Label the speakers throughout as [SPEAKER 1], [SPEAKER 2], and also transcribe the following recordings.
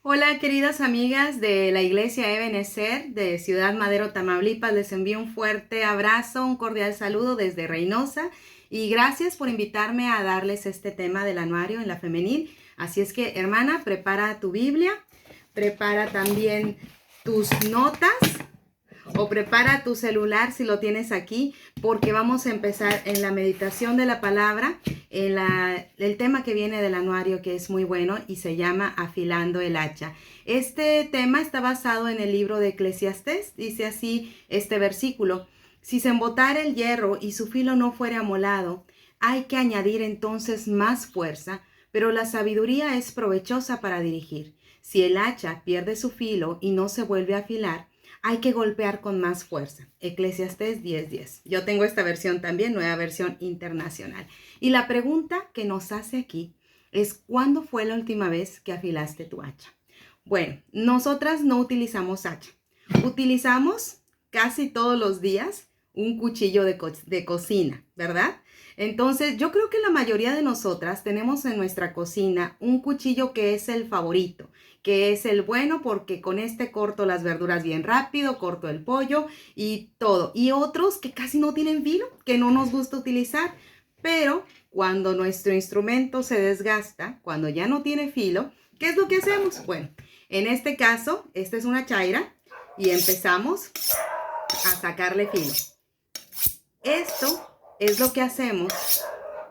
[SPEAKER 1] Hola, queridas amigas de la Iglesia Ebenezer de Ciudad Madero, Tamaulipas. Les envío un fuerte abrazo, un cordial saludo desde Reynosa y gracias por invitarme a darles este tema del anuario en la femenil. Así es que, hermana, prepara tu Biblia, prepara también tus notas o prepara tu celular si lo tienes aquí, porque vamos a empezar en la meditación de la palabra, el tema que viene del anuario, que es muy bueno y se llama Afilando el hacha. Este tema está basado en el libro de Eclesiastés. Dice así este versículo: si se embotara el hierro y su filo no fuera amolado, hay que añadir entonces más fuerza, pero la sabiduría es provechosa para dirigir. Si el hacha pierde su filo y no se vuelve a afilar, hay que golpear con más fuerza. Eclesiastés 10:10. Yo tengo esta versión también, nueva versión internacional. Y la pregunta que nos hace aquí es: ¿cuándo fue la última vez que afilaste tu hacha? Bueno, nosotras no utilizamos hacha. Utilizamos casi todos los días un cuchillo de cocina, ¿verdad? Entonces, yo creo que la mayoría de nosotras tenemos en nuestra cocina un cuchillo que es el favorito, que es el bueno porque con este corto las verduras bien rápido, corto el pollo y todo. Y otros que casi no tienen filo, que no nos gusta utilizar, pero cuando nuestro instrumento se desgasta, cuando ya no tiene filo, ¿qué es lo que hacemos? Bueno, en este caso, esta es una chaira y empezamos a sacarle filo. Esto es lo que hacemos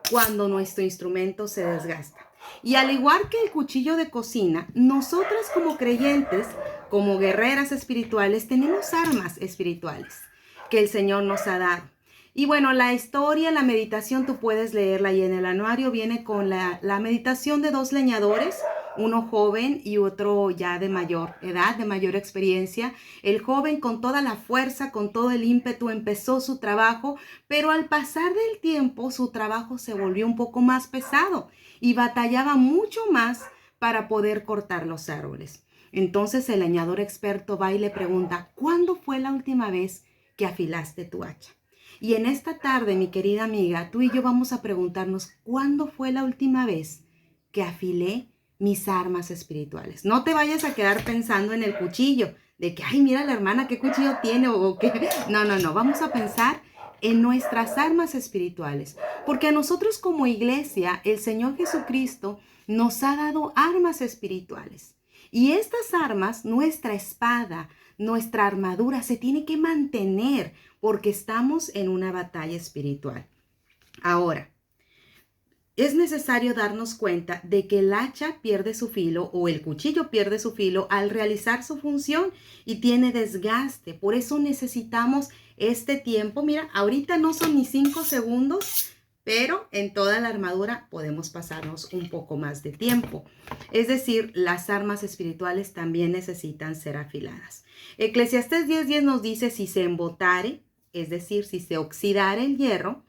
[SPEAKER 1] cuando nuestro instrumento se desgasta. Y al igual que el cuchillo de cocina, nosotras como creyentes, como guerreras espirituales, tenemos armas espirituales que el Señor nos ha dado. Y bueno, la historia, la meditación, tú puedes leerla y en el anuario viene con la meditación de dos leñadores, uno joven y otro ya de mayor edad, de mayor experiencia. El joven con toda la fuerza, con todo el ímpetu empezó su trabajo, pero al pasar del tiempo su trabajo se volvió un poco más pesado y batallaba mucho más para poder cortar los árboles. Entonces el leñador experto va y le pregunta: ¿cuándo fue la última vez que afilaste tu hacha? Y en esta tarde, mi querida amiga, tú y yo vamos a preguntarnos: ¿cuándo fue la última vez que afilé mis armas espirituales? No te vayas a quedar pensando en el cuchillo, de que, ay, mira la hermana, qué cuchillo tiene o qué. No, no, no, vamos a pensar en nuestras armas espirituales, porque a nosotros como iglesia, el Señor Jesucristo nos ha dado armas espirituales. Y estas armas, nuestra espada, nuestra armadura, se tiene que mantener porque estamos en una batalla espiritual. Ahora, es necesario darnos cuenta de que el hacha pierde su filo o el cuchillo pierde su filo al realizar su función y tiene desgaste. Por eso necesitamos este tiempo. Mira, ahorita no son ni 5 segundos, pero en toda la armadura podemos pasarnos un poco más de tiempo. Es decir, las armas espirituales también necesitan ser afiladas. Eclesiastés 10:10 nos dice: si se embotare, es decir, si se oxidare el hierro.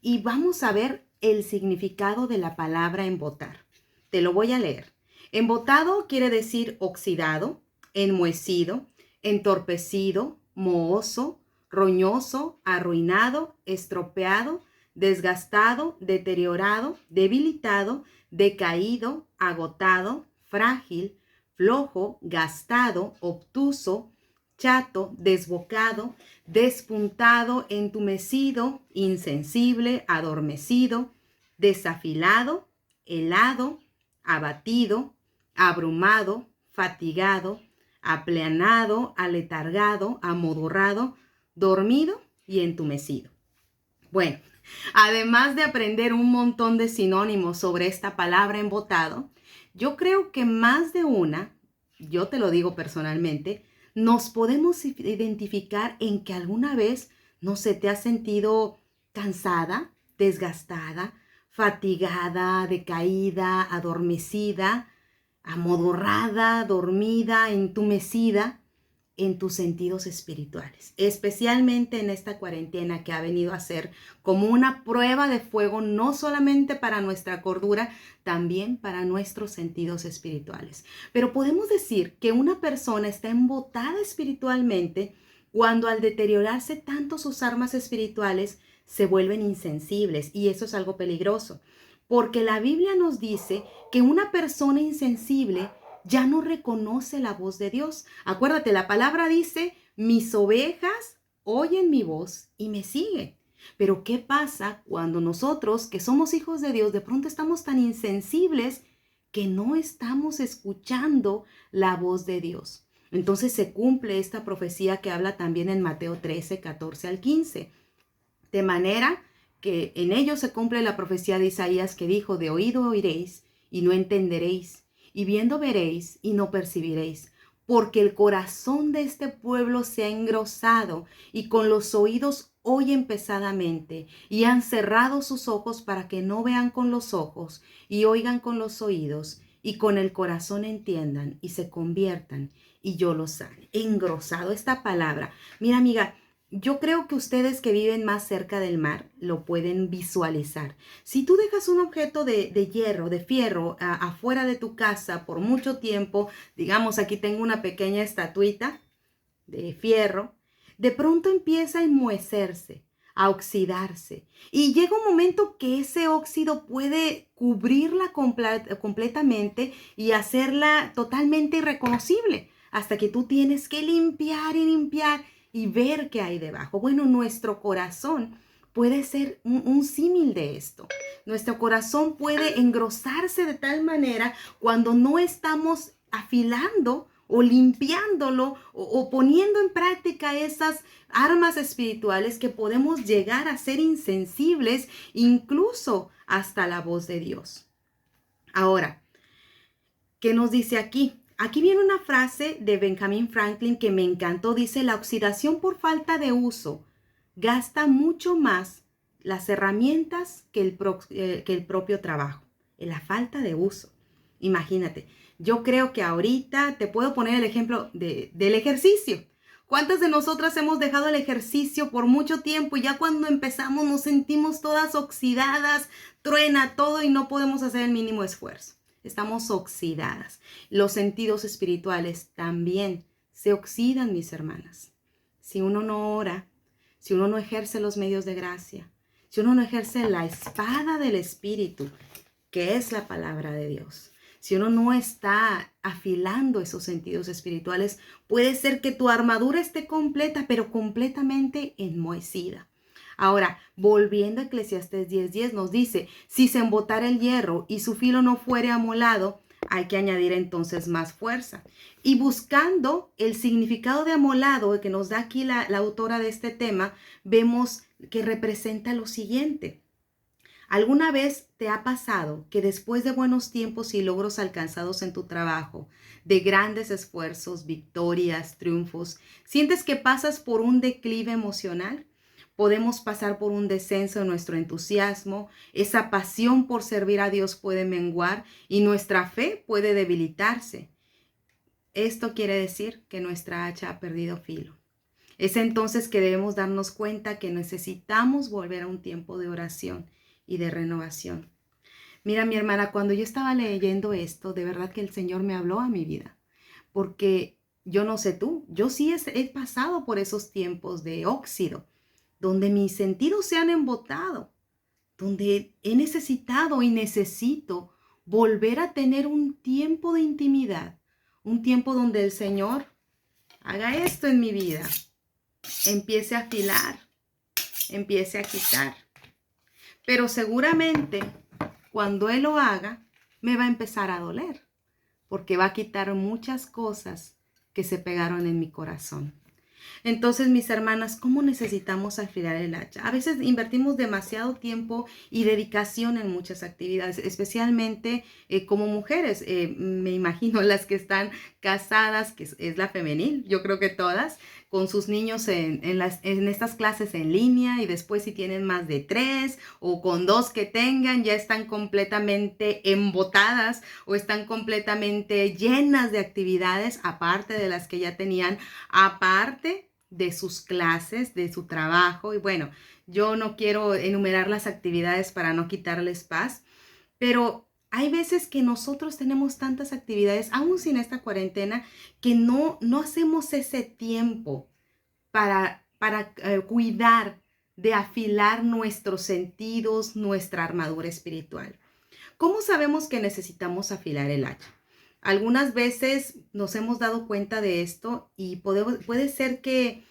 [SPEAKER 1] Y vamos a ver el significado de la palabra embotar. Te lo voy a leer. Embotado quiere decir oxidado, enmohecido, entorpecido, mohoso, roñoso, arruinado, estropeado, desgastado, deteriorado, debilitado, decaído, agotado, frágil, flojo, gastado, obtuso, chato, desbocado, despuntado, entumecido, insensible, adormecido, desafilado, helado, abatido, abrumado, fatigado, aplanado, aletargado, amodorrado, dormido y entumecido. Bueno, además de aprender un montón de sinónimos sobre esta palabra embotado, yo creo que más de una, yo te lo digo personalmente, nos podemos identificar en que alguna vez no se te ha sentido cansada, desgastada, fatigada, decaída, adormecida, amodorrada, dormida, entumecida en tus sentidos espirituales, especialmente en esta cuarentena que ha venido a ser como una prueba de fuego, no solamente para nuestra cordura, también para nuestros sentidos espirituales. Pero podemos decir que una persona está embotada espiritualmente cuando al deteriorarse tanto sus armas espirituales se vuelven insensibles, y eso es algo peligroso, porque la Biblia nos dice que una persona insensible ya no reconoce la voz de Dios. Acuérdate, la palabra dice, mis ovejas oyen mi voz y me siguen. Pero ¿qué pasa cuando nosotros, que somos hijos de Dios, de pronto estamos tan insensibles que no estamos escuchando la voz de Dios? Entonces se cumple esta profecía que habla también en Mateo 13, 14 al 15. De manera que en ello se cumple la profecía de Isaías que dijo, de oído oiréis y no entenderéis, y viendo veréis y no percibiréis, porque el corazón de este pueblo se ha engrosado y con los oídos oyen pesadamente y han cerrado sus ojos para que no vean con los ojos y oigan con los oídos y con el corazón entiendan y se conviertan y yo los sane. Engrosado esta palabra. Mira, amiga, yo creo que ustedes que viven más cerca del mar lo pueden visualizar. Si tú dejas un objeto de hierro, de fierro, afuera de tu casa por mucho tiempo, digamos, aquí tengo una pequeña estatuita de fierro, de pronto empieza a enmohecerse, a oxidarse. Y llega un momento que ese óxido puede cubrirla completamente y hacerla totalmente irreconocible, hasta que tú tienes que limpiar y limpiar y ver qué hay debajo. Bueno, nuestro corazón puede ser un símil de esto. Nuestro corazón puede engrosarse de tal manera cuando no estamos afilando o limpiándolo o poniendo en práctica esas armas espirituales que podemos llegar a ser insensibles incluso hasta la voz de Dios. Ahora, ¿qué nos dice aquí? Aquí viene una frase de Benjamin Franklin que me encantó. Dice, la oxidación por falta de uso gasta mucho más las herramientas que el propio trabajo. En la falta de uso. Imagínate, yo creo que ahorita te puedo poner el ejemplo del ejercicio. ¿Cuántas de nosotras hemos dejado el ejercicio por mucho tiempo y ya cuando empezamos nos sentimos todas oxidadas, truena todo y no podemos hacer el mínimo esfuerzo? Estamos oxidadas. Los sentidos espirituales también se oxidan, mis hermanas. Si uno no ora, si uno no ejerce los medios de gracia, si uno no ejerce la espada del Espíritu, que es la palabra de Dios, si uno no está afilando esos sentidos espirituales, puede ser que tu armadura esté completa, pero completamente enmohecida. Ahora, volviendo a Eclesiastés 10:10 nos dice, si se embotara el hierro y su filo no fuere amolado, hay que añadir entonces más fuerza. Y buscando el significado de amolado que nos da aquí la autora de este tema, vemos que representa lo siguiente. ¿Alguna vez te ha pasado que después de buenos tiempos y logros alcanzados en tu trabajo, de grandes esfuerzos, victorias, triunfos, sientes que pasas por un declive emocional? Podemos pasar por un descenso en nuestro entusiasmo, esa pasión por servir a Dios puede menguar y nuestra fe puede debilitarse. Esto quiere decir que nuestra hacha ha perdido filo. Es entonces que debemos darnos cuenta que necesitamos volver a un tiempo de oración y de renovación. Mira, mi hermana, cuando yo estaba leyendo esto, de verdad que el Señor me habló a mi vida, porque yo no sé tú, yo sí he pasado por esos tiempos de óxido, donde mis sentidos se han embotado, donde he necesitado y necesito volver a tener un tiempo de intimidad, un tiempo donde el Señor haga esto en mi vida, empiece a afilar, empiece a quitar. Pero seguramente cuando Él lo haga, me va a empezar a doler, porque va a quitar muchas cosas que se pegaron en mi corazón. Entonces, mis hermanas, ¿cómo necesitamos afilar el hacha? A veces invertimos demasiado tiempo y dedicación en muchas actividades, especialmente como mujeres. Me imagino las que están casadas, que es la femenil, yo creo que todas, con sus niños en estas clases en línea y después si tienen más de 3 o con 2 que tengan, ya están completamente embotadas o están completamente llenas de actividades, aparte de las que ya tenían, aparte de sus clases, de su trabajo. Y bueno, yo no quiero enumerar las actividades para no quitarles paz, pero hay veces que nosotros tenemos tantas actividades, aún sin esta cuarentena, que no hacemos ese tiempo para cuidar de afilar nuestros sentidos, nuestra armadura espiritual. ¿Cómo sabemos que necesitamos afilar el hacha? Algunas veces nos hemos dado cuenta de esto y puede ser que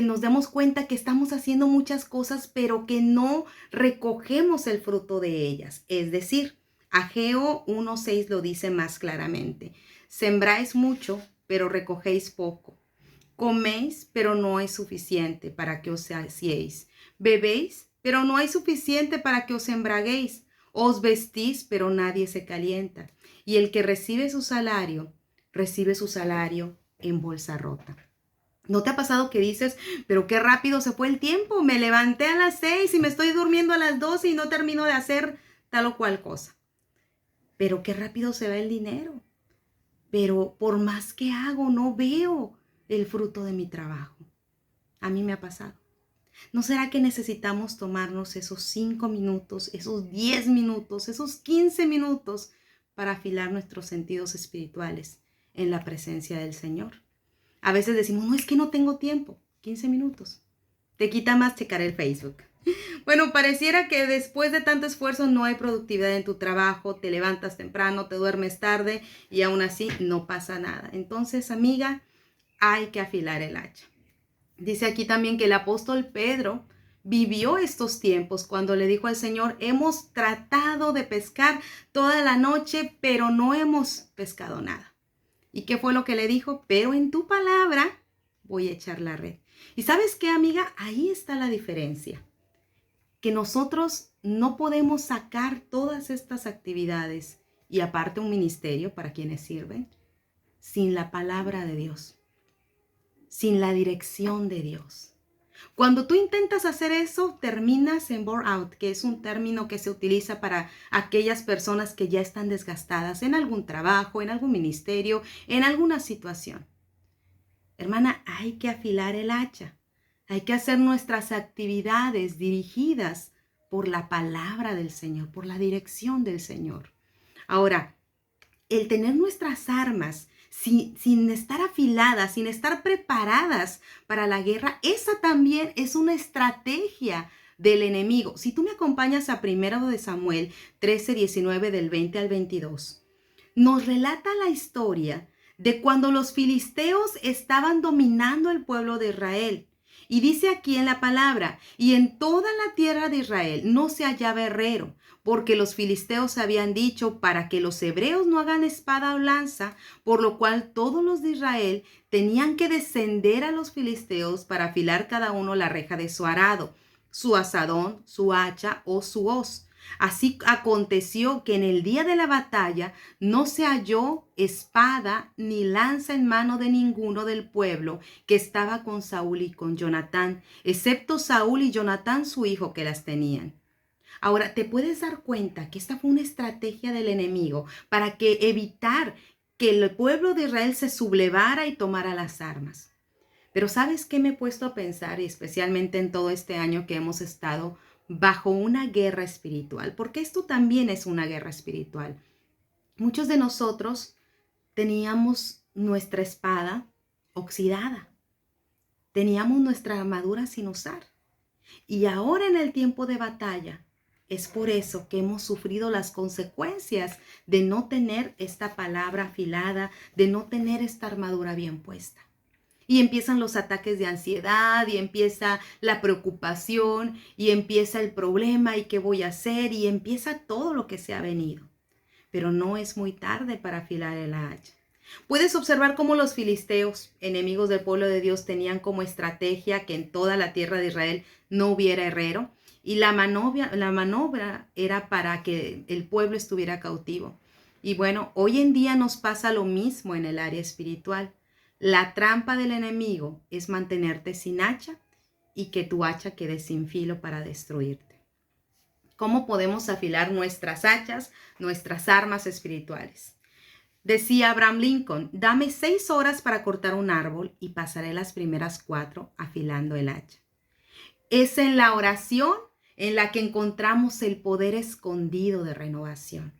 [SPEAKER 1] nos demos cuenta que estamos haciendo muchas cosas, pero que no recogemos el fruto de ellas. Es decir, Ageo 1:6 lo dice más claramente. Sembráis mucho, pero recogéis poco. Coméis, pero no es suficiente para que os saciéis. Bebéis, pero no hay suficiente para que os embraguéis. Os vestís, pero nadie se calienta. Y el que recibe su salario en bolsa rota. ¿No te ha pasado que dices, pero qué rápido se fue el tiempo? Me levanté a las 6 y me estoy durmiendo a las 12 y no termino de hacer tal o cual cosa. Pero qué rápido se va el dinero. Pero por más que hago, no veo el fruto de mi trabajo. A mí me ha pasado. ¿No será que necesitamos tomarnos esos 5 minutos, esos 10 minutos, esos 15 minutos para afilar nuestros sentidos espirituales en la presencia del Señor? A veces decimos, no, es que no tengo tiempo. 15 minutos. Te quita más checar el Facebook. Bueno, pareciera que después de tanto esfuerzo no hay productividad en tu trabajo, te levantas temprano, te duermes tarde y aún así no pasa nada. Entonces, amiga, hay que afilar el hacha. Dice aquí también que el apóstol Pedro vivió estos tiempos cuando le dijo al Señor, hemos tratado de pescar toda la noche, pero no hemos pescado nada. ¿Y qué fue lo que le dijo? Pero en tu palabra voy a echar la red. ¿Y sabes qué, amiga? Ahí está la diferencia. Que nosotros no podemos sacar todas estas actividades y aparte un ministerio para quienes sirven sin la palabra de Dios, sin la dirección de Dios. Cuando tú intentas hacer eso, terminas en burnout, que es un término que se utiliza para aquellas personas que ya están desgastadas en algún trabajo, en algún ministerio, en alguna situación. Hermana, hay que afilar el hacha. Hay que hacer nuestras actividades dirigidas por la palabra del Señor, por la dirección del Señor. Ahora, el tener nuestras armas sin estar afiladas, sin estar preparadas para la guerra, esa también es una estrategia del enemigo. Si tú me acompañas a 1 de Samuel 13:19 del 20 al 22, nos relata la historia de cuando los filisteos estaban dominando el pueblo de Israel. Y dice aquí en la palabra, y en toda la tierra de Israel no se hallaba herrero, porque los filisteos habían dicho para que los hebreos no hagan espada o lanza, por lo cual todos los de Israel tenían que descender a los filisteos para afilar cada uno la reja de su arado, su asadón, su hacha o su hoz. Así aconteció que en el día de la batalla no se halló espada ni lanza en mano de ninguno del pueblo que estaba con Saúl y con Jonatán, excepto Saúl y Jonatán su hijo que las tenían. Ahora, te puedes dar cuenta que esta fue una estrategia del enemigo para evitar que el pueblo de Israel se sublevara y tomara las armas. Pero ¿sabes qué me he puesto a pensar, y especialmente en todo este año que hemos estado bajo una guerra espiritual? Porque esto también es una guerra espiritual. Muchos de nosotros teníamos nuestra espada oxidada, teníamos nuestra armadura sin usar. Y ahora en el tiempo de batalla, es por eso que hemos sufrido las consecuencias de no tener esta palabra afilada, de no tener esta armadura bien puesta. Y empiezan los ataques de ansiedad, y empieza la preocupación, y empieza el problema, y qué voy a hacer, y empieza todo lo que se ha venido. Pero no es muy tarde para afilar el hacha. Puedes observar cómo los filisteos, enemigos del pueblo de Dios, tenían como estrategia que en toda la tierra de Israel no hubiera herrero, y la manobra era para que el pueblo estuviera cautivo. Y bueno, hoy en día nos pasa lo mismo en el área espiritual. La trampa del enemigo es mantenerte sin hacha y que tu hacha quede sin filo para destruirte. ¿Cómo podemos afilar nuestras hachas, nuestras armas espirituales? Decía Abraham Lincoln, dame 6 horas para cortar un árbol y pasaré las primeras 4 afilando el hacha. Es en la oración en la que encontramos el poder escondido de renovación.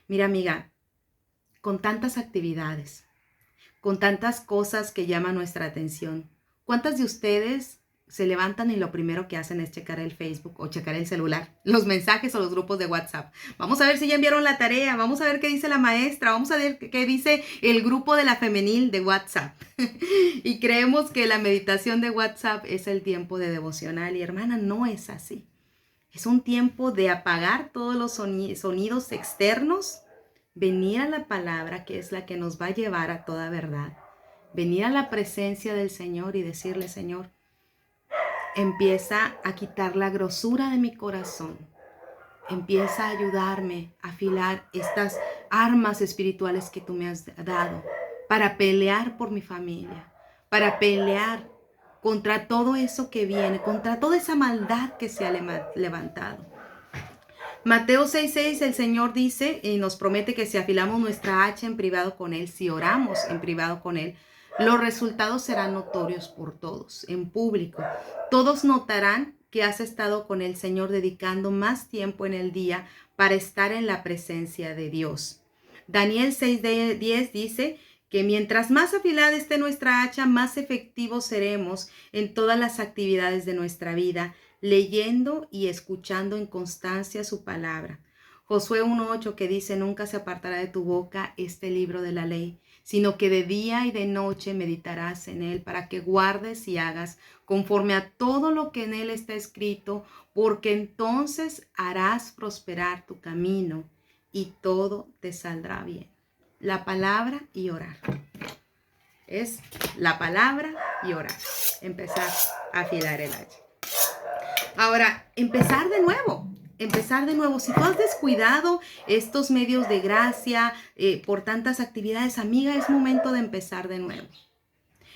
[SPEAKER 1] Mira, amiga, con tantas actividades, con tantas cosas que llaman nuestra atención, ¿cuántas de ustedes se levantan y lo primero que hacen es checar el Facebook o checar el celular, los mensajes o los grupos de WhatsApp. Vamos a ver si ya enviaron la tarea, vamos a ver qué dice la maestra, vamos a ver qué dice el grupo de la femenil de WhatsApp. Y creemos que la meditación de WhatsApp es el tiempo de devocional y hermana, no es así. Es un tiempo de apagar todos los sonidos externos, venir a la palabra que es la que nos va a llevar a toda verdad. Venir a la presencia del Señor y decirle, Señor, empieza a quitar la grosura de mi corazón. Empieza a ayudarme a afilar estas armas espirituales que tú me has dado para pelear por mi familia, para pelear contra todo eso que viene, contra toda esa maldad que se ha levantado. Mateo 6:6, el Señor dice y nos promete que si afilamos nuestra hacha en privado con Él, si oramos en privado con Él, los resultados serán notorios por todos, en público. Todos notarán que has estado con el Señor dedicando más tiempo en el día para estar en la presencia de Dios. Daniel 6:10 dice que mientras más afilada esté nuestra hacha, más efectivos seremos en todas las actividades de nuestra vida, leyendo y escuchando en constancia su palabra. Josué 1:8 que dice, nunca se apartará de tu boca este libro de la ley, sino que de día y de noche meditarás en él para que guardes y hagas conforme a todo lo que en él está escrito, porque entonces harás prosperar tu camino y todo te saldrá bien. La palabra y orar. Es la palabra y orar. Empezar a afilar el hacha. Ahora, empezar de nuevo. Si tú has descuidado estos medios de gracia por tantas actividades, amiga, es momento de empezar de nuevo.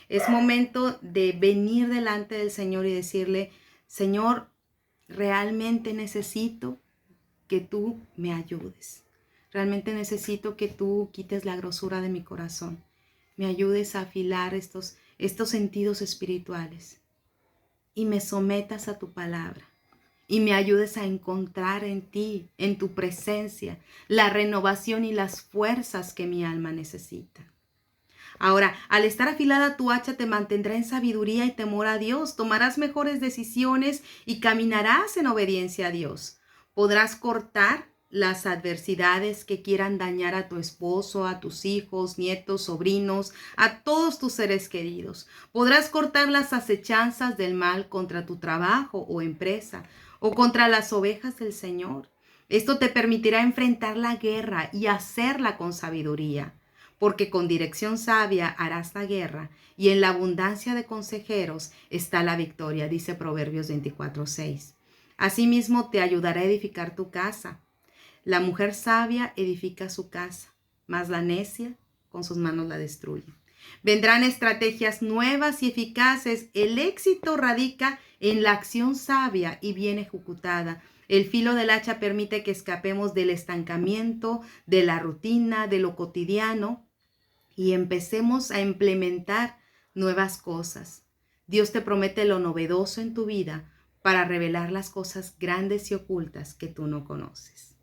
[SPEAKER 1] Es momento de venir delante del Señor y decirle, Señor, realmente necesito que tú me ayudes. Realmente necesito que tú quites la grosura de mi corazón. Me ayudes a afilar estos sentidos espirituales. Y me sometas a tu palabra. Y me ayudes a encontrar en ti, en tu presencia, la renovación y las fuerzas que mi alma necesita. Ahora, al estar afilada tu hacha te mantendrá en sabiduría y temor a Dios. Tomarás mejores decisiones y caminarás en obediencia a Dios. Podrás cortar las adversidades que quieran dañar a tu esposo, a tus hijos, nietos, sobrinos, a todos tus seres queridos. Podrás cortar las acechanzas del mal contra tu trabajo o empresa o contra las ovejas del Señor. Esto te permitirá enfrentar la guerra y hacerla con sabiduría, porque con dirección sabia harás la guerra y en la abundancia de consejeros está la victoria, dice Proverbios 24:6. Asimismo te ayudará a edificar tu casa. La mujer sabia edifica su casa, mas la necia con sus manos la destruye. Vendrán estrategias nuevas y eficaces. El éxito radica en la acción sabia y bien ejecutada. El filo del hacha permite que escapemos del estancamiento, de la rutina, de lo cotidiano y empecemos a implementar nuevas cosas. Dios te promete lo novedoso en tu vida para revelar las cosas grandes y ocultas que tú no conoces.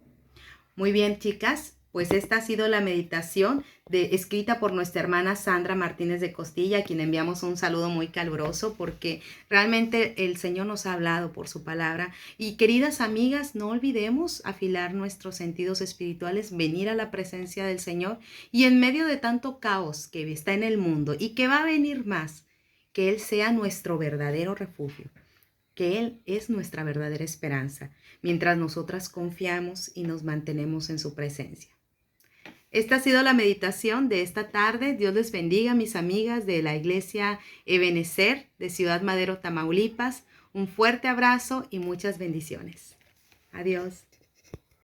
[SPEAKER 1] Muy bien, chicas, pues esta ha sido la meditación escrita por nuestra hermana Sandra Martínez de Costilla, a quien enviamos un saludo muy caluroso porque realmente el Señor nos ha hablado por su palabra. Y queridas amigas, no olvidemos afilar nuestros sentidos espirituales, venir a la presencia del Señor y en medio de tanto caos que está en el mundo y que va a venir más, que Él sea nuestro verdadero refugio, que Él es nuestra verdadera esperanza, mientras nosotras confiamos y nos mantenemos en su presencia. Esta ha sido la meditación de esta tarde. Dios les bendiga, mis amigas de la Iglesia Ebenecer de Ciudad Madero, Tamaulipas. Un fuerte abrazo y muchas bendiciones. Adiós.